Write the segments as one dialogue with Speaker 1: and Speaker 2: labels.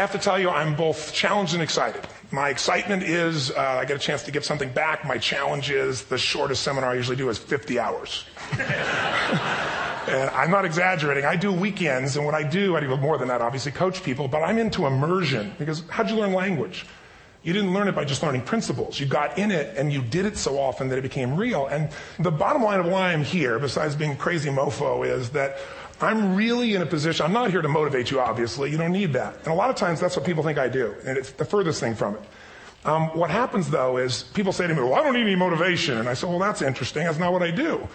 Speaker 1: have to tell you, I'm both challenged and excited. My excitement is I get a chance to give something back. My challenge is the shortest seminar I usually do is 50 hours. And I'm not exaggerating. I do weekends, and what I do more than that, obviously, coach people, but I'm into immersion. Because how'd you learn language? You didn't learn it by just learning principles. You got in it, and you did it so often that it became real. And the bottom line of why I'm here, besides being crazy mofo, is that I'm really in a position, I'm not here to motivate you, obviously. You don't need that. And a lot of times, that's what people think I do, and it's the furthest thing from it. What happens, though, is people say to me, well, I don't need any motivation. And I say, well, that's interesting. That's not what I do.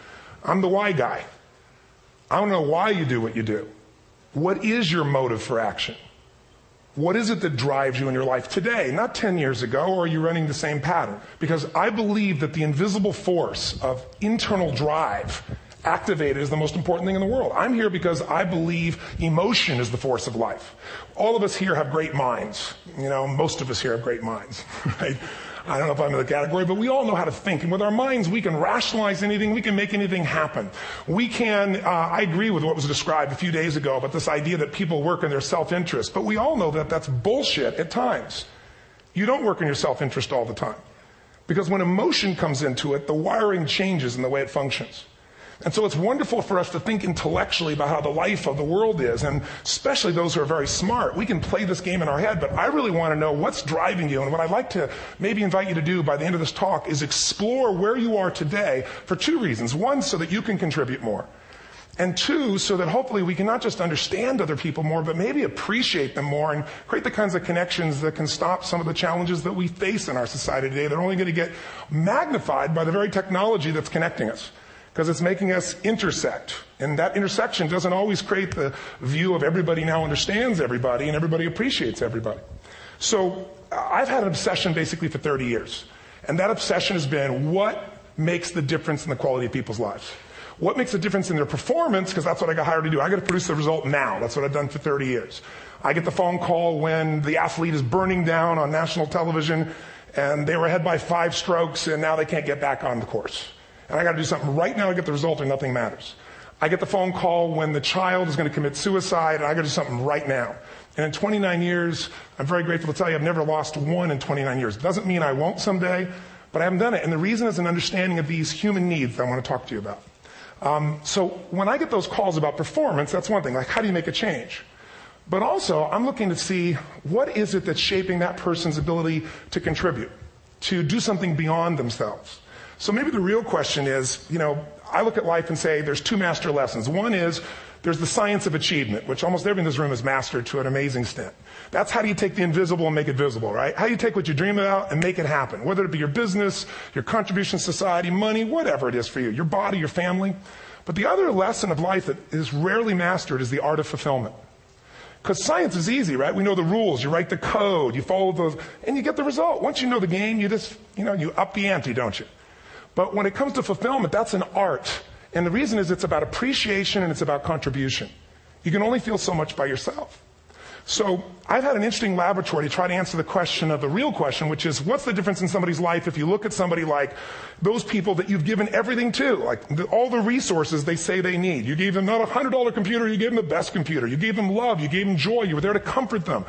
Speaker 1: I'm the why guy. I don't know why you do what you do. What is your motive for action? What is it that drives you in your life today, not 10 years ago, or are you running the same pattern? Because I believe that the invisible force of internal drive activated is the most important thing in the world. I'm here because I believe emotion is the force of life. All of us here have great minds. Most of us here have great minds, right? I don't know if I'm in the category, but we all know how to think. And with our minds, we can rationalize anything. We can make anything happen. We can, I agree with what was described a few days ago about this idea that people work in their self-interest. But we all know that that's bullshit at times. You don't work in your self-interest all the time. Because when emotion comes into it, the wiring changes in the way it functions. And so it's wonderful for us to think intellectually about how the life of the world is, and especially those who are very smart. We can play this game in our head, but I really want to know what's driving you. And what I'd like to maybe invite you to do by the end of this talk is explore where you are today for two reasons. One, so that you can contribute more. And two, so that hopefully we can not just understand other people more, but maybe appreciate them more and create the kinds of connections that can stop some of the challenges that we face in our society today. They're only going to get magnified by the very technology that's connecting us, because it's making us intersect. And that intersection doesn't always create the view of everybody now understands everybody and everybody appreciates everybody. So I've had an obsession basically for 30 years. And that obsession has been what makes the difference in the quality of people's lives? What makes a difference in their performance? Because that's what I got hired to do. I got to produce the result now. That's what I've done for 30 years. I get the phone call when the athlete is burning down on national television and they were ahead by 5 strokes and now they can't get back on the course. And I got to do something right now to get the result or nothing matters. I get the phone call when the child is going to commit suicide, and I got to do something right now. And in 29 years, I'm very grateful to tell you I've never lost one in 29 years. It doesn't mean I won't someday, but I haven't done it. And the reason is an understanding of these human needs that I want to talk to you about. So when I get those calls about performance, that's one thing. Like, how do you make a change? But also, I'm looking to see what is it that's shaping that person's ability to contribute, to do something beyond themselves. So maybe the real question is, I look at life and say there's 2 master lessons. One is there's the science of achievement, which almost everyone in this room has mastered to an amazing extent. That's how do you take the invisible and make it visible, right? How do you take what you dream about and make it happen? Whether it be your business, your contribution to society, money, whatever it is for you, your body, your family. But the other lesson of life that is rarely mastered is the art of fulfillment. Because science is easy, right? We know the rules. You write the code, you follow those, and you get the result. Once you know the game, you just, you up the ante, don't you? But when it comes to fulfillment, that's an art. And the reason is it's about appreciation and it's about contribution. You can only feel so much by yourself. So I've had an interesting laboratory to try to answer the question of the real question, which is what's the difference in somebody's life if you look at somebody like those people that you've given everything to, like all the resources they say they need. You gave them not a $100 computer, you gave them the best computer. You gave them love, you gave them joy, you were there to comfort them.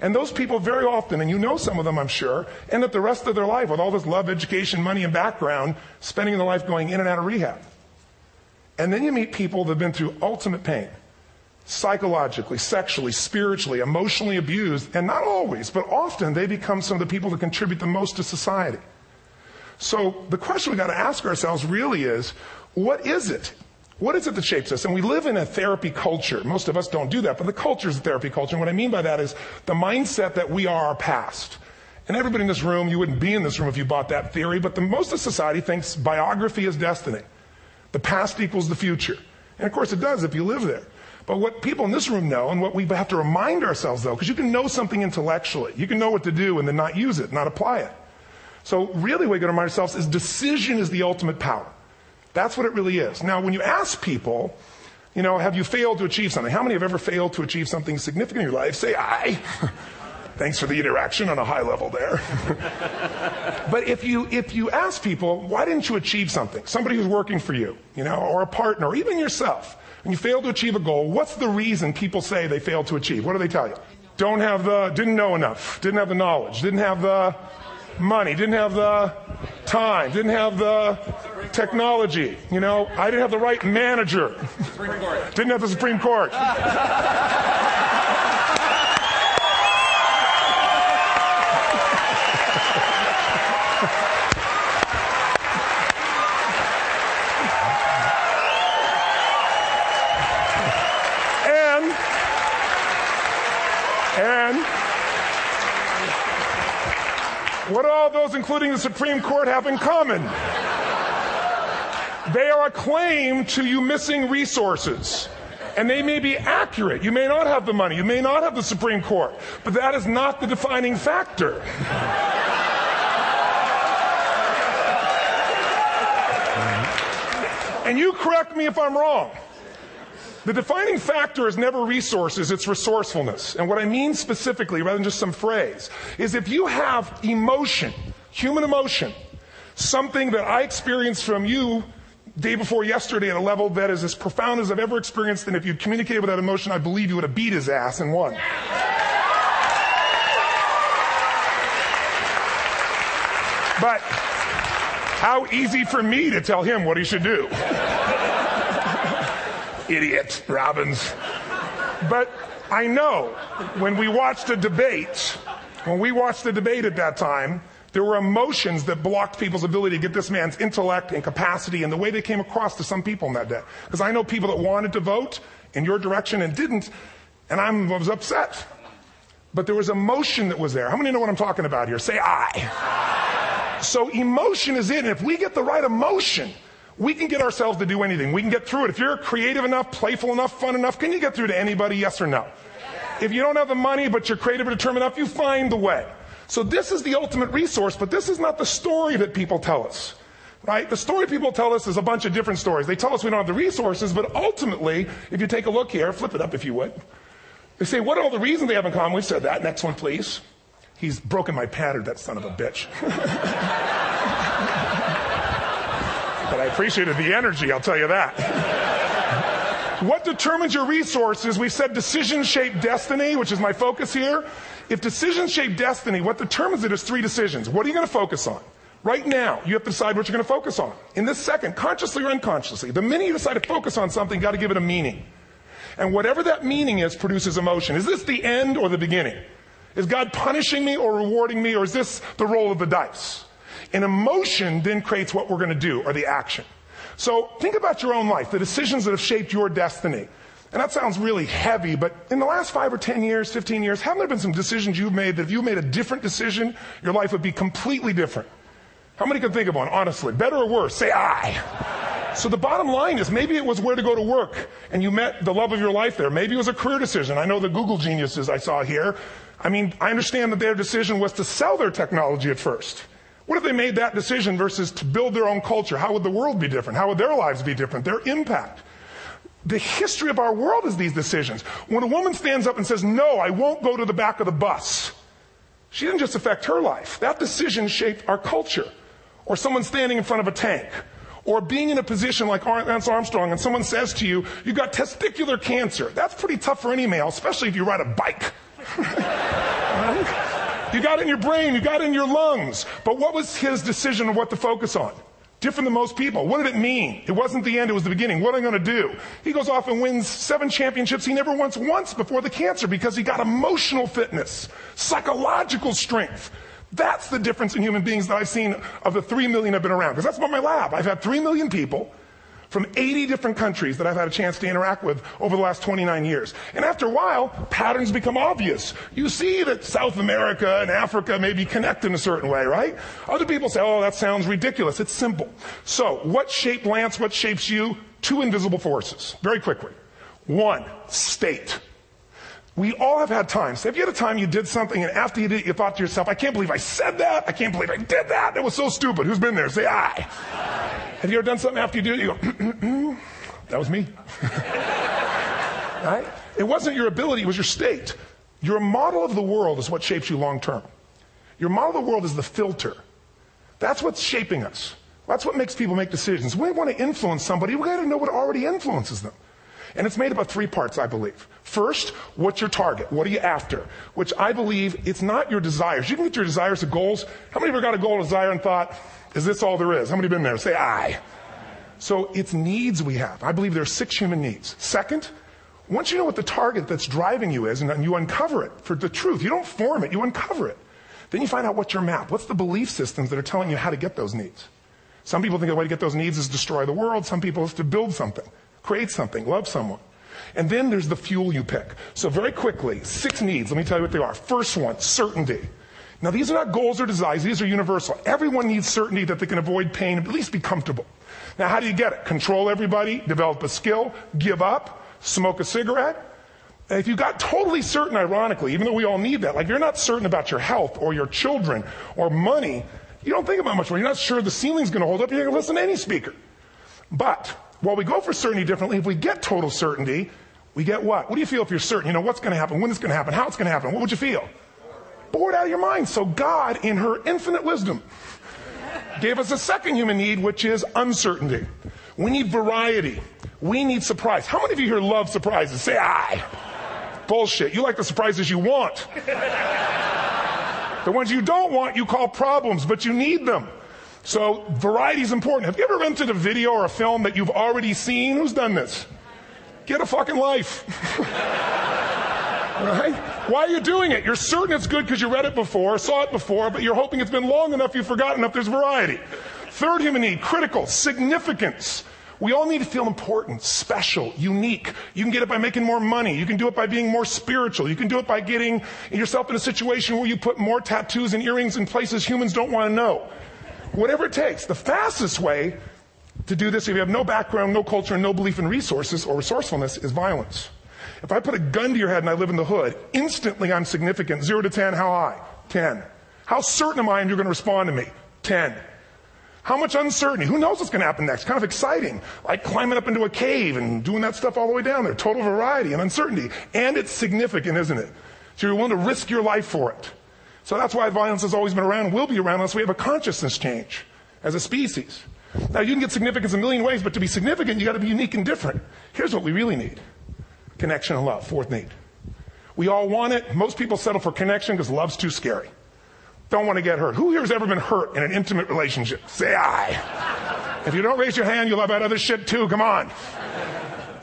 Speaker 1: And those people very often, and you know some of them I'm sure, end up the rest of their life with all this love, education, money, and background, spending their life going in and out of rehab. And then you meet people that have been through ultimate pain, psychologically, sexually, spiritually, emotionally abused, and not always, but often they become some of the people that contribute the most to society. So the question we've got to ask ourselves really is, what is it? What is it that shapes us? And we live in a therapy culture. Most of us don't do that, but the culture is a therapy culture. And what I mean by that is the mindset that we are our past. And everybody in this room, you wouldn't be in this room if you bought that theory, but most of society thinks biography is destiny. The past equals the future. And of course it does if you live there. But what people in this room know, and what we have to remind ourselves though, because you can know something intellectually. You can know what to do and then not use it, not apply it. So really what we got to remind ourselves is decision is the ultimate power. That's what it really is. Now, when you ask people, have you failed to achieve something? How many have ever failed to achieve something significant in your life? Say, I. Thanks for the interaction on a high level there. But if you ask people, why didn't you achieve something? Somebody who's working for you, or a partner, or even yourself, and you failed to achieve a goal, what's the reason people say they failed to achieve? What do they tell you? didn't know enough, didn't have the knowledge, didn't have the money, didn't have the time, didn't have the technology. You know, I didn't have the right manager. Didn't have the Supreme Court. And what do all those, including the Supreme Court, have in common? They are a claim to you missing resources. And they may be accurate. You may not have the money. You may not have the Supreme Court. But that is not the defining factor. And you correct me if I'm wrong. The defining factor is never resources, it's resourcefulness. And what I mean specifically, rather than just some phrase, is if you have emotion, human emotion, something that I experienced from you day before yesterday at a level that is as profound as I've ever experienced, and if you'd communicated with that emotion, I believe you would have beat his ass and won. But how easy for me to tell him what he should do. Idiot, Robbins. But I know when we watched the debate at that time, there were emotions that blocked people's ability to get this man's intellect and capacity and the way they came across to some people in that day. Because I know people that wanted to vote in your direction and didn't, and I was upset. But there was emotion that was there. How many know what I'm talking about here? Say I. So emotion is it, and if we get the right emotion, we can get ourselves to do anything. We can get through it. If you're creative enough, playful enough, fun enough, can you get through to anybody, yes or no? If you don't have the money, but you're creative and determined enough, you find the way. So this is the ultimate resource, but this is not the story that people tell us, right? The story people tell us is a bunch of different stories. They tell us we don't have the resources, but ultimately, if you take a look here, flip it up if you would. They say, what are all the reasons they have in common? We've said that. Next one, please. He's broken my pattern, that son of a bitch. But I appreciated the energy, I'll tell you that. What determines your resources? We said decisions shape destiny, which is my focus here. If decisions shape destiny, what determines it is 3 decisions. What are you going to focus on? Right now, you have to decide what you're going to focus on. In this second, consciously or unconsciously, the minute you decide to focus on something, you've got to give it a meaning. And whatever that meaning is produces emotion. Is this the end or the beginning? Is God punishing me or rewarding me, or is this the roll of the dice? And emotion then creates what we're going to do, or the action. So think about your own life, the decisions that have shaped your destiny. And that sounds really heavy, but in the last 5 or 10 years, 15 years, haven't there been some decisions you've made that if you made a different decision, your life would be completely different? How many can think of one, honestly? Better or worse? Say I. So the bottom line is maybe it was where to go to work, and you met the love of your life there. Maybe it was a career decision. I know the Google geniuses I saw here. I mean, I understand that their decision was to sell their technology at first. What if they made that decision versus to build their own culture? How would the world be different? How would their lives be different? Their impact. The history of our world is these decisions. When a woman stands up and says, no, I won't go to the back of the bus, she didn't just affect her life. That decision shaped our culture. Or someone standing in front of a tank. Or being in a position like Lance Armstrong and someone says to you, you've got testicular cancer. That's pretty tough for any male, especially if you ride a bike. Right? You got it in your brain, you got it in your lungs. But what was his decision of what to focus on? Different than most people. What did it mean? It wasn't the end, it was the beginning. What am I going to do? He goes off and wins 7 championships he never won once before the cancer because he got emotional fitness, psychological strength. That's the difference in human beings that I've seen of the 3 million I've been around. Because that's what my lab. I've had 3 million people from 80 different countries that I've had a chance to interact with over the last 29 years. And after a while, patterns become obvious. You see that South America and Africa maybe connect in a certain way, right? Other people say, oh, that sounds ridiculous. It's simple. So what shaped Lance? What shapes you? 2 invisible forces. Very quickly. 1, state. We all have had times. Have you had a time you did something and after you did it, you thought to yourself, I can't believe I said that. I can't believe I did that. That was so stupid. Who's been there? Say I. Have you ever done something after you did it? You go, that was me. Right? It wasn't your ability, it was your state. Your model of the world is what shapes you long term. Your model of the world is the filter. That's what's shaping us. That's what makes people make decisions. When we want to influence somebody, we got to know what already influences them. And it's made up of 3 parts, I believe. First, what's your target? What are you after? Which I believe it's not your desires. You can get your desires to goals. How many of you got a goal, desire, and thought, is this all there is? How many have been there? Say aye. So it's needs we have. I believe there are 6 human needs. Second, once you know what the target that's driving you is, and you uncover it for the truth, you don't form it, you uncover it. Then you find out what's your map. What's the belief systems that are telling you how to get those needs? Some people think the way to get those needs is destroy the world. Some people is to build something, create something, love someone. And then there's the fuel you pick. So very quickly, 6 needs. Let me tell you what they are. First one, certainty. Now these are not goals or desires. These are universal. Everyone needs certainty that they can avoid pain, at least be comfortable. Now how do you get it? Control everybody, develop a skill, give up, smoke a cigarette. And if you got totally certain, ironically, even though we all need that, like you're not certain about your health or your children or money, you don't think about much more. You're not sure the ceiling's going to hold up. You're going to listen to any speaker. But while we go for certainty differently, if we get total certainty, we get what? What do you feel if you're certain? You know what's going to happen, when it's going to happen, how it's going to happen. What would you feel? Bored out of your mind. So God, in her infinite wisdom, gave us a second human need, which is uncertainty. We need variety. We need surprise. How many of you here love surprises? Say aye. Bullshit. You like the surprises you want. The ones you don't want, you call problems, but you need them. So variety is important. Have you ever rented a video or a film that you've already seen? Who's done this? Get a fucking life. Right? Why are you doing it? You're certain it's good because you read it before, saw it before, but you're hoping it's been long enough you've forgotten enough there's variety. Third human need, critical, significance. We all need to feel important, special, unique. You can get it by making more money. You can do it by being more spiritual. You can do it by getting yourself in a situation where you put more tattoos and earrings in places humans don't want to know. Whatever it takes. The fastest way to do this, if you have no background, no culture, and no belief in resources or resourcefulness, is violence. If I put a gun to your head and I live in the hood, instantly I'm significant. 0 to 10, how high? 10. How certain am I you're going to respond to me? 10. How much uncertainty? Who knows what's going to happen next? Kind of exciting. Like climbing up into a cave and doing that stuff all the way down there. Total variety and uncertainty. And it's significant, isn't it? So you're willing to risk your life for it. So that's why violence has always been around and will be around unless we have a consciousness change as a species. Now you can get significance a million ways, but to be significant, you got to be unique and different. Here's what we really need. Connection and love, fourth need. We all want it. Most people settle for connection because love's too scary. Don't want to get hurt. Who here has ever been hurt in an intimate relationship? Say aye. If you don't raise your hand, you'll have that other shit too. Come on.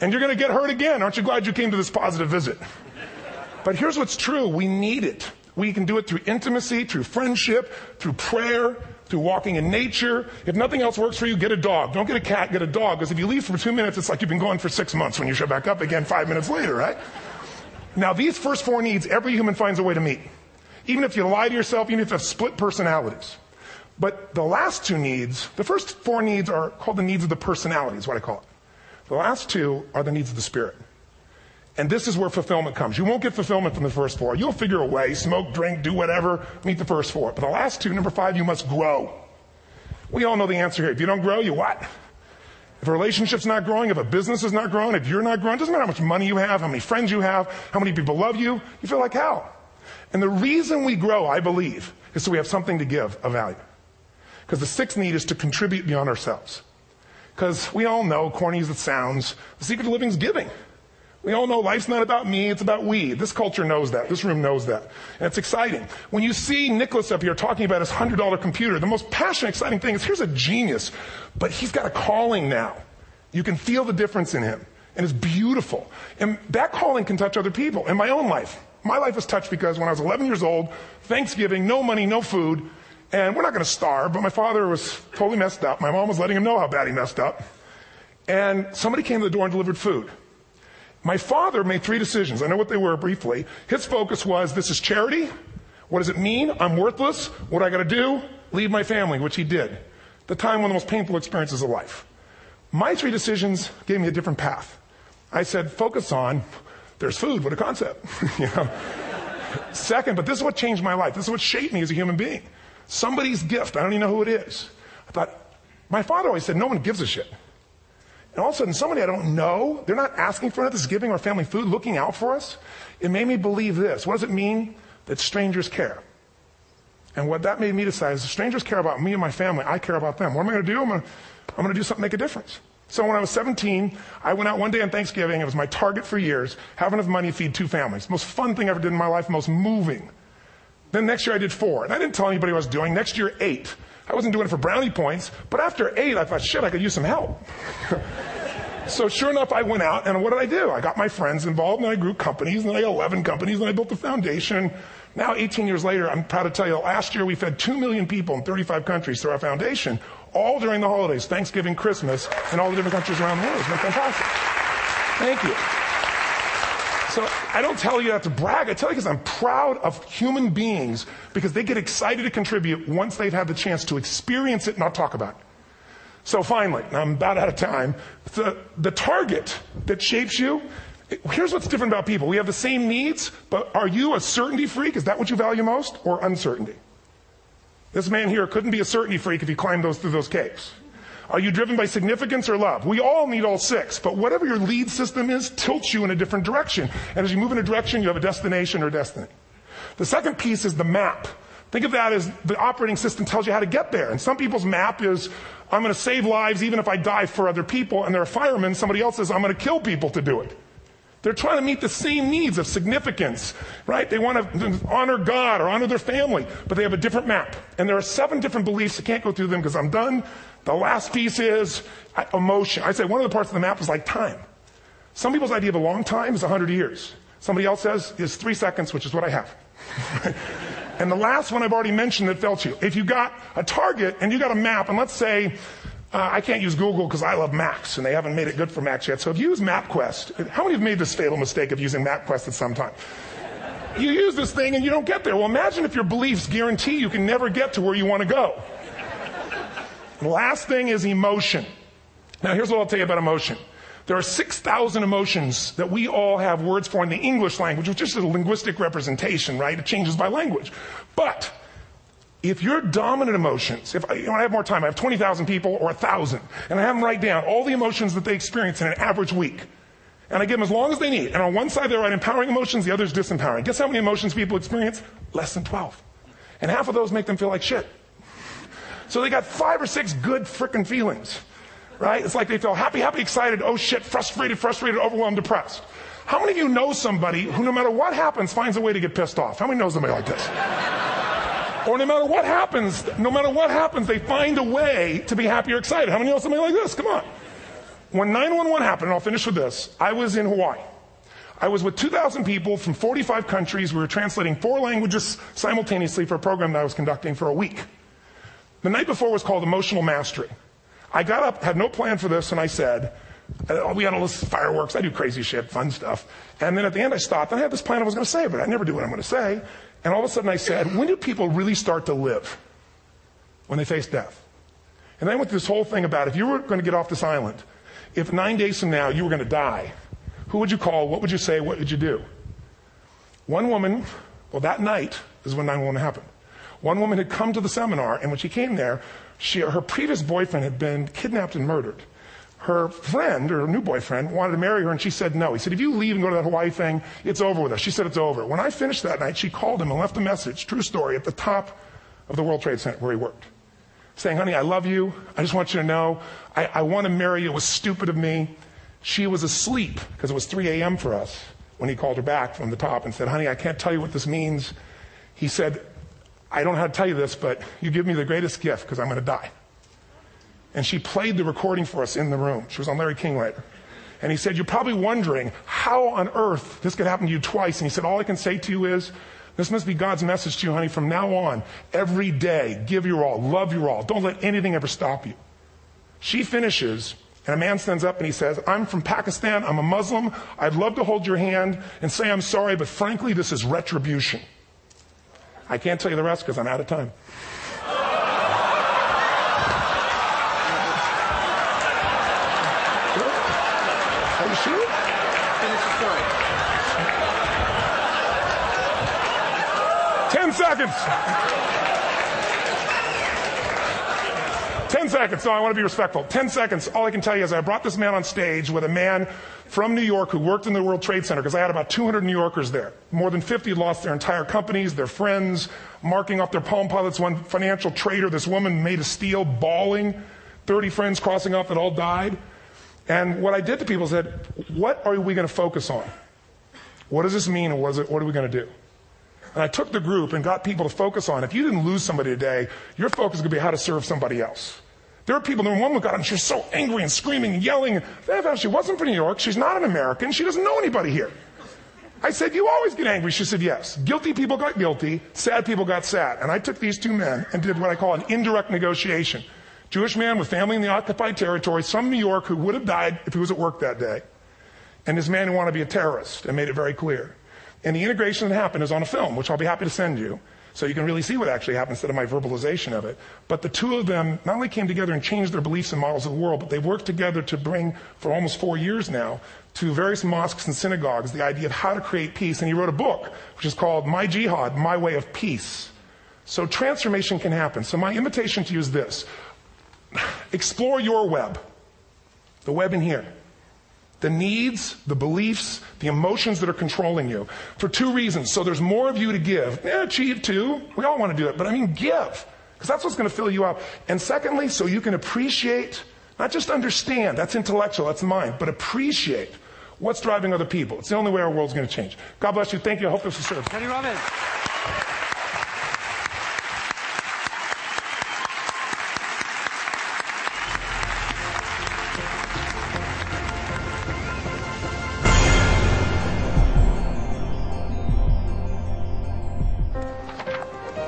Speaker 1: And you're going to get hurt again. Aren't you glad you came to this positive visit? But here's what's true. We need it. We can do it through intimacy, through friendship, through prayer, through walking in nature. If nothing else works for you, get a dog. Don't get a cat, get a dog. Because if you leave for 2 minutes, it's like you've been gone for 6 months when you show back up again 5 minutes later, right? Now, these first 4 needs, every human finds a way to meet. Even if you lie to yourself, even if you have split personalities. But the last 2 needs, the first 4 needs are called the needs of the personality, is what I call it. The last 2 are the needs of the spirit. And this is where fulfillment comes. You won't get fulfillment from the first 4. You'll figure a way, smoke, drink, do whatever, meet the first 4. But the last 2, number 5, you must grow. We all know the answer here. If you don't grow, you what? If a relationship's not growing, if a business is not growing, if you're not growing, it doesn't matter how much money you have, how many friends you have, how many people love you, you feel like hell. And the reason we grow, I believe, is so we have something to give of value. Because the 6th need is to contribute beyond ourselves. Because we all know, corny as it sounds, the secret of living is giving. We all know life's not about me, it's about we. This culture knows that. This room knows that. And it's exciting. When you see Nicholas up here talking about his $100 computer, the most passionate, exciting thing is here's a genius, but he's got a calling now. You can feel the difference in him. And it's beautiful. And that calling can touch other people. In my own life, my life was touched because when I was 11 years old, Thanksgiving, no money, no food, and we're not going to starve, but my father was totally messed up. My mom was letting him know how bad he messed up. And somebody came to the door and delivered food. My father made 3 decisions. I know what they were briefly. His focus was, this is charity. What does it mean? I'm worthless. What I got to do? Leave my family, which he did. The time, one of the most painful experiences of life. My 3 decisions gave me a different path. I said, focus on, there's food. What a concept. You know? Second, but this is what changed my life. This is what shaped me as a human being. Somebody's gift. I don't even know who it is. I thought, my father always said, no one gives a shit. And all of a sudden, somebody I don't know, they're not asking for it, this is giving our family food, looking out for us. It made me believe this. What does it mean? That strangers care. And what that made me decide is, if strangers care about me and my family, I care about them. What am I going to do? I'm going to do something to make a difference. So when I was 17, I went out one day on Thanksgiving. It was my target for years, have enough money to feed 2 families. Most fun thing I ever did in my life, most moving. Then next year I did 4. And I didn't tell anybody what I was doing. Next year, 8. I wasn't doing it for brownie points, but after 8, I thought, shit, I could use some help. So sure enough, I went out, and what did I do? I got my friends involved, and I grew companies, and then I got 11 companies, and I built a foundation. Now, 18 years later, I'm proud to tell you, last year we fed 2 million people in 35 countries through our foundation, all during the holidays, Thanksgiving, Christmas, in all the different countries around the world. It's been fantastic. Thank you. So I don't tell you that to brag. I tell you because I'm proud of human beings because they get excited to contribute once they've had the chance to experience it, not talk about it. So finally, I'm about out of time, the target that shapes you, here's what's different about people. We have the same needs, but are you a certainty freak? Is that what you value most, or uncertainty? This man here couldn't be a certainty freak if he climbed through those caves. Are you driven by significance or love? We all need all 6, but whatever your lead system is tilts you in a different direction. And as you move in a direction, you have a destination or destiny. The second piece is the map. Think of that as the operating system tells you how to get there. And some people's map is, I'm going to save lives even if I die for other people. And they're a fireman. Somebody else says, I'm going to kill people to do it. They're trying to meet the same needs of significance, right? They want to honor God or honor their family, but they have a different map. And there are 7 different beliefs. I can't go through them because I'm done. The last piece is emotion. I say one of the parts of the map is like time. Some people's idea of a long time is 100 years. Somebody else says is 3 seconds, which is what I have. And the last one I've already mentioned that felt you. If you got a target and you got a map, and let's say, I can't use Google because I love Macs, and they haven't made it good for Macs yet. So if you use MapQuest, how many have made this fatal mistake of using MapQuest at some time? You use this thing and you don't get there. Well, imagine if your beliefs guarantee you can never get to where you want to go. The last thing is emotion. Now, here's what I'll tell you about emotion. There are 6,000 emotions that we all have words for in the English language, which is a linguistic representation, right? It changes by language. But if your dominant emotions, if I have more time, I have 20,000 people or 1,000, and I have them write down all the emotions that they experience in an average week. And I give them as long as they need. And on one side, they write empowering emotions, the other is disempowering. Guess how many emotions people experience? Less than 12. And half of those make them feel like shit. So they got 5 or 6 good frickin' feelings, right? It's like they feel happy, excited, oh shit, frustrated, overwhelmed, depressed. How many of you know somebody who no matter what happens finds a way to get pissed off? How many know somebody like this? Or no matter what happens, they find a way to be happy or excited. How many know somebody like this? Come on. When 9/11 happened, and I'll finish with this, I was in Hawaii. I was with 2,000 people from 45 countries. We were translating 4 languages simultaneously for a program that I was conducting for a week. The night before was called Emotional Mastery. I got up, had no plan for this, and I said, we had all this fireworks. I do crazy shit, fun stuff. And then at the end I stopped, and I had this plan I was going to say, but I never do what I'm going to say. And all of a sudden I said, when do people really start to live? When they face death. And then I went through this whole thing about if you were going to get off this island, if 9 days from now you were going to die, who would you call? What would you say? What would you do? One woman, well, that night is when 9/11 happened. One woman had come to the seminar, and when she came there, her previous boyfriend had been kidnapped and murdered. Her friend, or her new boyfriend, wanted to marry her, and she said no. He said, if you leave and go to that Hawaii thing, it's over with us. She said it's over. When I finished that night, she called him and left a message, true story, at the top of the World Trade Center where he worked, saying, honey, I love you. I just want you to know, I want to marry you. It was stupid of me. She was asleep, because it was 3 a.m. for us, when he called her back from the top and said, honey, I can't tell you what this means. He said, I don't know how to tell you this, but you give me the greatest gift because I'm going to die. And she played the recording for us in the room. She was on Larry King later. And he said, you're probably wondering how on earth this could happen to you twice. And he said, all I can say to you is, this must be God's message to you, honey. From now on, every day, give your all, love your all. Don't let anything ever stop you. She finishes, and a man stands up and he says, I'm from Pakistan. I'm a Muslim. I'd love to hold your hand and say I'm sorry, but frankly, this is retribution. I can't tell you the rest because I'm out of time. Are you sure? Finish the story. 10 seconds. 10 seconds. No, I want to be respectful. 10 seconds. All I can tell you is I brought this man on stage with a man from New York who worked in the World Trade Center, because I had about 200 New Yorkers there. More than 50 lost their entire companies, their friends, marking off their Palm Pilots. One financial trader, this woman made of steel, bawling. 30 friends crossing off that all died. And what I did to people is said, what are we going to focus on? What does this mean, and what are we going to do? And I took the group and got people to focus on, if you didn't lose somebody today, your focus is going to be how to serve somebody else. There are people, the woman got up and she was so angry and screaming and yelling. And she wasn't from New York. She's not an American. She doesn't know anybody here. I said, you always get angry. She said, yes. Guilty people got guilty. Sad people got sad. And I took these two men and did what I call an indirect negotiation. Jewish man with family in the occupied territories from New York who would have died if he was at work that day. And this man who wanted to be a terrorist and made it very clear. And the integration that happened is on a film, which I'll be happy to send you, so you can really see what actually happened instead of my verbalization of it. But the two of them not only came together and changed their beliefs and models of the world, but they've worked together to bring, for almost 4 years now, to various mosques and synagogues, the idea of how to create peace. And he wrote a book, which is called My Jihad, My Way of Peace. So transformation can happen. So my invitation to you is this. Explore your web, the web in here. The needs, the beliefs, the emotions that are controlling you. For two reasons. So there's more of you to give. Achieve too. We all want to do it. But I mean give. Because that's what's going to fill you up. And secondly, so you can appreciate, not just understand, that's intellectual, that's mind, but appreciate what's driving other people. It's the only way our world's going to change. God bless you. Thank you. I hope this will serve.
Speaker 2: Tony Robbins.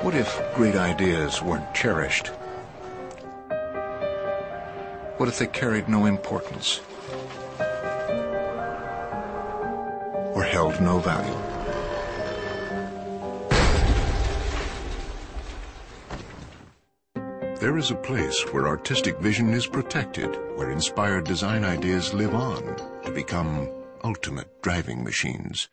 Speaker 3: What if great ideas weren't cherished? What if they carried no importance? Or held no value? There is a place where artistic vision is protected, where inspired design ideas live on to become ultimate driving machines.